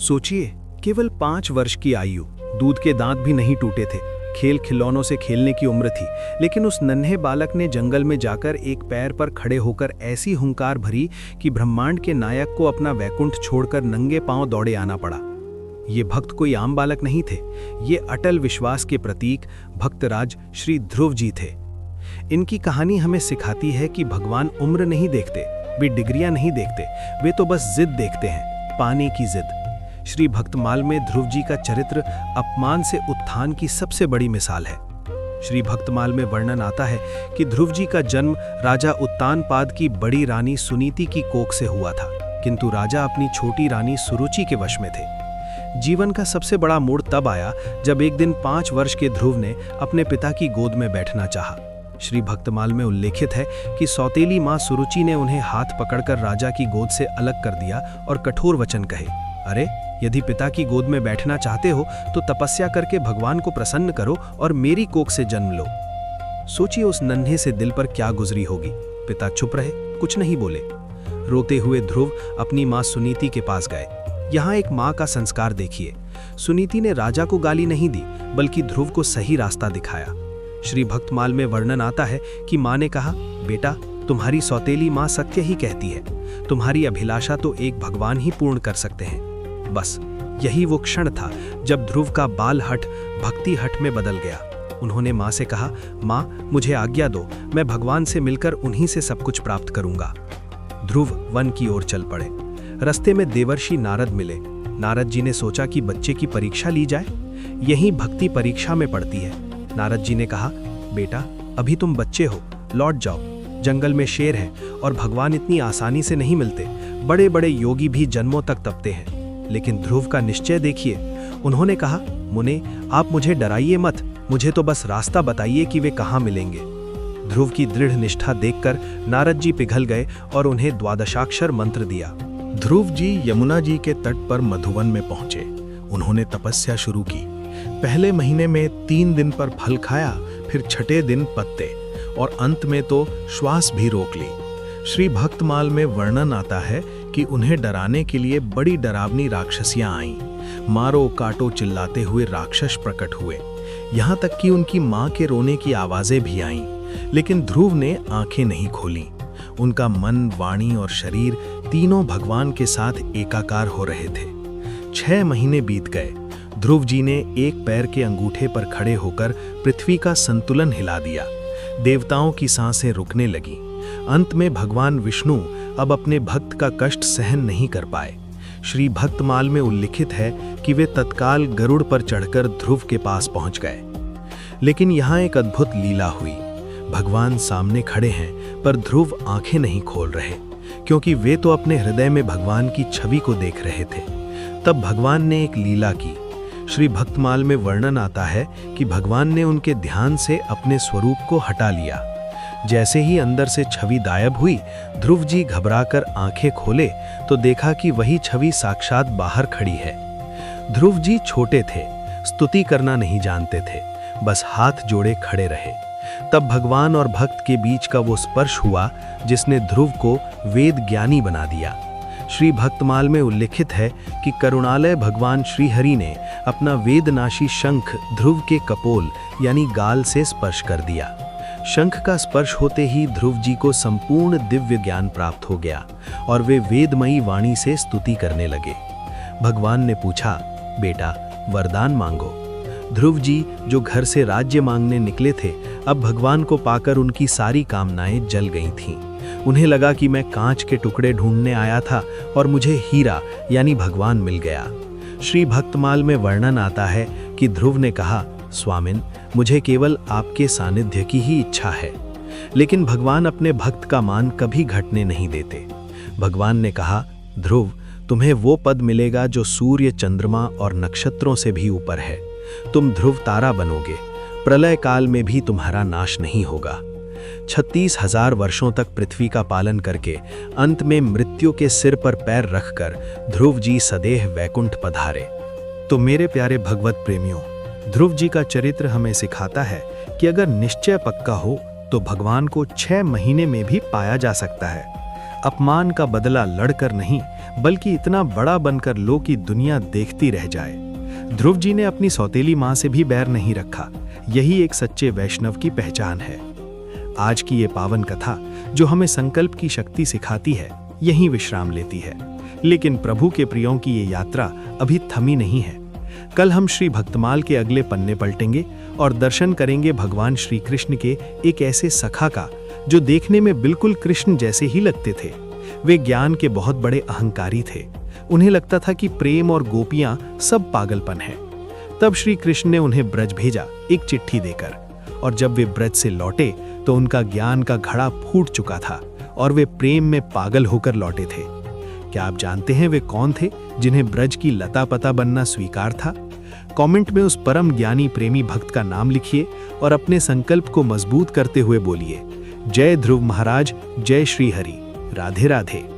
सोचिए, केवल 5 वर्ष की आयु, दूध के दांत भी नहीं टूटे थे, खेल खिलौनों से खेलने की उम्र थी, लेकिन उस नन्हे बालक ने जंगल में जाकर एक पैर पर खड़े होकर ऐसी हुंकार भरी कि ब्रह्मांड के नायक को अपना वैकुंठ छोड़कर नंगे पांव दौड़े आना पड़ा। ये भक्त कोई आम बालक नहीं थे, ये अटल विश्वास के प्रतीक भक्तराज श्री ध्रुव जी थे। इनकी कहानी हमें सिखाती है कि भगवान उम्र नहीं देखते, वे डिग्रियां नहीं देखते, वे तो बस जिद देखते हैं, पाने की जिद। श्री भक्तमाल में ध्रुव जी का चरित्र अपमान से उत्थान की सबसे बड़ी मिसाल है। श्री भक्तमाल में वर्णन आता है कि ध्रुव जी का जन्म राजा उत्तानपाद की बड़ी रानी सुनीति की कोख से हुआ था, किंतु राजा अपनी छोटी रानी सुरुचि के वश में थे। जीवन का सबसे बड़ा मोड़ तब आया जब एक दिन 5 वर्ष के ध्रुव ने अपने पिता की गोद में बैठना चाहा। श्री भक्तमाल में उल्लेखित है कि सौतेली मां सुरुचि ने उन्हें हाथ पकड़कर राजा की गोद से अलग कर दिया और कठोर वचन कहे, अरे यदि पिता की गोद में बैठना चाहते हो तो तपस्या करके भगवान को प्रसन्न करो और मेरी कोख से जन्म लो। सोचिए उस नन्हे से दिल पर क्या गुजरी होगी। पिता चुप रहे, कुछ नहीं बोले। रोते हुए ध्रुव अपनी मां सुनीति के पास गए। यहाँ एक माँ का संस्कार देखिए। सुनीति ने राजा को गाली नहीं दी, बल्कि ध्रुव को सही रास्ता दिखाया। श्री भक्तमाल में वर्णन आता है कि माँ ने कहा, बेटा तुम्हारी सौतेली माँ सत्य ही कहती है, तुम्हारी अभिलाषा तो एक भगवान ही पूर्ण कर सकते हैं। बस यही वो क्षण था जब ध्रुव का बाल हठ भक्ति हठ में बदल गया। उन्होंने माँ से कहा, माँ मुझे आज्ञा दो, मैं भगवान से मिलकर उन्हीं से सब कुछ प्राप्त करूंगा। ध्रुव वन की ओर चल पड़े। रास्ते में देवर्षि नारद मिले। नारद जी ने सोचा कि बच्चे की परीक्षा ली जाए, यही भक्ति परीक्षा में पड़ती है। नारद जी ने कहा, बेटा अभी तुम बच्चे हो, लौट जाओ, जंगल में शेर है और भगवान इतनी आसानी से नहीं मिलते, बड़े बड़े योगी भी जन्मों तक तपते हैं। लेकिन ध्रुव का निश्चय देखिए। उन्होंने कहा, मुने आप मुझे डराइए मत, मुझे तो बस रास्ता बताइए कि वे कहाँ मिलेंगे। ध्रुव की दृढ़ निष्ठा देखकर नारद जी पिघल गए और उन्हें द्वादशाक्षर मंत्र दिया। ध्रुव जी यमुना जी के तट पर मधुवन में पहुंचे। उन्होंने तपस्या शुरू की। पहले महीने में 3 दिन पर फल खाया, फिर छठे दिन पत्ते और अंत में तो श्वास भी रोक ली। श्री भक्तमाल में वर्णन आता है कि उन्हें डराने के लिए बड़ी डरावनी राक्षसियां आईं। मारो काटो चिल्लाते हुए राक्षस प्रकट हुए। यहाँ तक कि उनकी माँ के रोने की आवाजें भी आईं, लेकिन ध्रुव ने आंखें नहीं खोलीं। उनका मन, वाणी और शरीर तीनों भगवान के साथ एकाकार हो रहे थे। 6 महीने बीत गए। ध्रुव जी ने एक पैर के अंगूठे पर खड़े होकर पृथ्वी का संतुलन हिला दिया। देवताओं की सांसें रुकने लगी। अंत में भगवान विष्णु अब अपने भक्त का कष्ट सहन नहीं कर पाए। श्री भक्तमाल में उल्लिखित है कि वे तत्काल गरुड़ पर चढ़कर ध्रुव के पास पहुंच गए। लेकिन यहाँ एक अद्भुत लीला हुई। भगवान सामने खड़े हैं, पर ध्रुव आंखें नहीं खोल रहे, क्योंकि वे तो अपने हृदय में भगवान की छवि को देख रहे थे। तब भगवान ने एक लीला की। श्री भक्तमाल में वर्णन आता है कि भगवान ने उनके ध्यान से अपने स्वरूप को हटा लिया। जैसे ही अंदर से छवि गायब हुई, ध्रुव जी घबराकर आंखें खोले तो देखा कि वही छवि साक्षात बाहर खड़ी है। ध्रुव जी छोटे थे, स्तुति करना नहीं जानते थे, बस हाथ जोड़े खड़े रहे। तब भगवान और भक्त के बीच का वो स्पर्श हुआ जिसने ध्रुव को वेद ज्ञानी बना दिया। श्री भक्तमाल में उल्लिखित है कि करुणालय भगवान श्री हरि ने अपना वेदनाशी शंख ध्रुव के कपोल यानी गाल से स्पर्श कर दिया। शंख का स्पर्श होते ही ध्रुव जी को संपूर्ण दिव्य ज्ञान प्राप्त हो गया और वे वेदमयी वाणी से स्तुति करने लगे। भगवान ने पूछा, बेटा वरदान मांगो। ध्रुव जी जो घर से राज्य मांगने निकले थे, अब भगवान को पाकर उनकी सारी कामनाएं जल गई थीं। उन्हें लगा कि मैं कांच के टुकड़े ढूंढने आया था और मुझे हीरा यानी भगवान मिल गया। श्री भक्तमाल में वर्णन आता है कि ध्रुव ने कहा, स्वामिन मुझे केवल आपके सानिध्य की ही इच्छा है। लेकिन भगवान अपने भक्त का मान कभी घटने नहीं देते। भगवान ने कहा, ध्रुव तुम्हें वो पद मिलेगा जो सूर्य, चंद्रमा और नक्षत्रों से भी ऊपर है। तुम ध्रुव तारा बनोगे, प्रलय काल में भी तुम्हारा नाश नहीं होगा। 36,000 वर्षों तक पृथ्वी का पालन करके अंत में मृत्यु के सिर पर पैर रखकर ध्रुव जी सदैव वैकुंठ पधारे। तो मेरे प्यारे भगवत प्रेमियों, ध्रुव जी का चरित्र हमें सिखाता है कि अगर निश्चय पक्का हो तो भगवान को 6 महीने में भी पाया जा सकता है। अपमान का बदला लड़कर नहीं, बल्कि इतना बड़ा बनकर लो कि दुनिया देखती रह जाए। ध्रुव जी ने अपनी सौतेली मां से भी बैर नहीं रखा। यही एक सच्चे वैष्णव की पहचान है। आज की ये पावन कथा जो हमें संकल्प की शक्ति सिखाती है, यहीं विश्राम लेती है। लेकिन प्रभु के प्रियों की ये यात्रा अभी थमी नहीं है। कल हम श्री भक्तमाल के अगले पन्ने पलटेंगे और दर्शन करेंगे भगवान श्री कृष्ण के एक ऐसे सखा का जो देखने में बिल्कुल कृष्ण जैसे ही लगते थे। वे ज्ञान के बहुत बड़े अहंकारी थे। उन्हें लगता था कि प्रेम और गोपियां सब पागलपन है। तब श्री कृष्ण ने उन्हें ब्रज भेजा एक चिट्ठी देकर, और जब वे ब्रज से लौटे तो उनका ज्ञान का घड़ा फूट चुका था और वे प्रेम में पागल होकर लौटे थे। क्या आप जानते हैं वे कौन थे जिन्हें ब्रज की लता पता बनना स्वीकार था? कमेंट में उस परम ज्ञानी प्रेमी भक्त का नाम लिखिए और अपने संकल्प को मजबूत करते हुए बोलिए, जय ध्रुव महाराज, जय श्री हरि, राधे राधे।